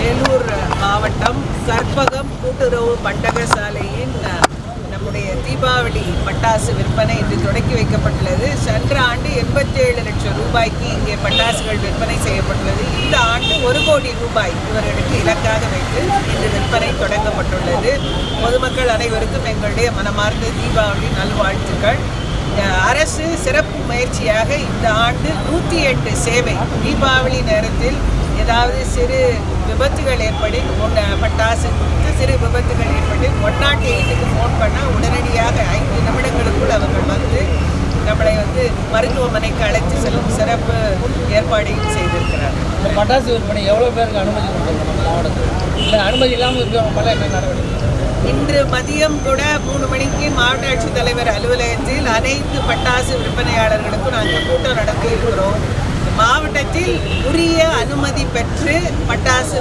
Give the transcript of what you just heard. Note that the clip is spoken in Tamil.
வேலூர் மாவட்டம் கற்பகம் கூட்டுறவு பண்டகசாலையின் நம்முடைய தீபாவளி பட்டாசு விற்பனை இன்று தொடக்கி வைக்கப்பட்டுள்ளது. சென்ற ஆண்டு 87 லட்சம் ரூபாய்க்கு இங்கே பட்டாசுகள் விற்பனை செய்யப்பட்டுள்ளது. இந்த ஆண்டு 1 கோடி ரூபாய் இவர்களுக்கு இலக்காக வைத்து இன்று விற்பனை தொடங்கப்பட்டுள்ளது. பொதுமக்கள் அனைவருக்கும் எங்களுடைய மனமார்ந்த தீபாவளி நல்வாழ்த்துக்கள். அரசு சிறப்பு முயற்சியாக இந்த ஆண்டு 108 சேவை தீபாவளி நேரத்தில் ஏதாவது சிறு விபத்துகள் ஏற்படின் பட்டாசு குறித்து சிறு விபத்துகள் ஏற்படின் 108க்கு ஃபோன் பண்ணால் உடனடியாக 5 நிமிடங்களுக்குள் அவர்கள் வந்து நம்மளை மருத்துவமனைக்கு அழைத்து செல்லும் சிறப்பு ஏற்பாடையும் செய்திருக்கிறார்கள். இந்த பட்டாசு விற்பனை எவ்வளோ பேருக்கு அனுமதி கொடுத்துருக்காங்க மாவட்டத்தில்? இல்லை அனுமதி இல்லாமல் இருக்கிறவங்க மேலே என்ன நடவடிக்கை? இன்று மதியம் கூட 3 மணிக்கு மாவட்ட ஆட்சித்தலைவர் அலுவலகத்தில் அனைத்து பட்டாசு விற்பனையாளர்களுக்கும் நாங்கள் கூட்டம் நடத்தி இருக்கிறோம். மாவட்டத்தில் உரிய அனுமதி பெற்று பட்டாசு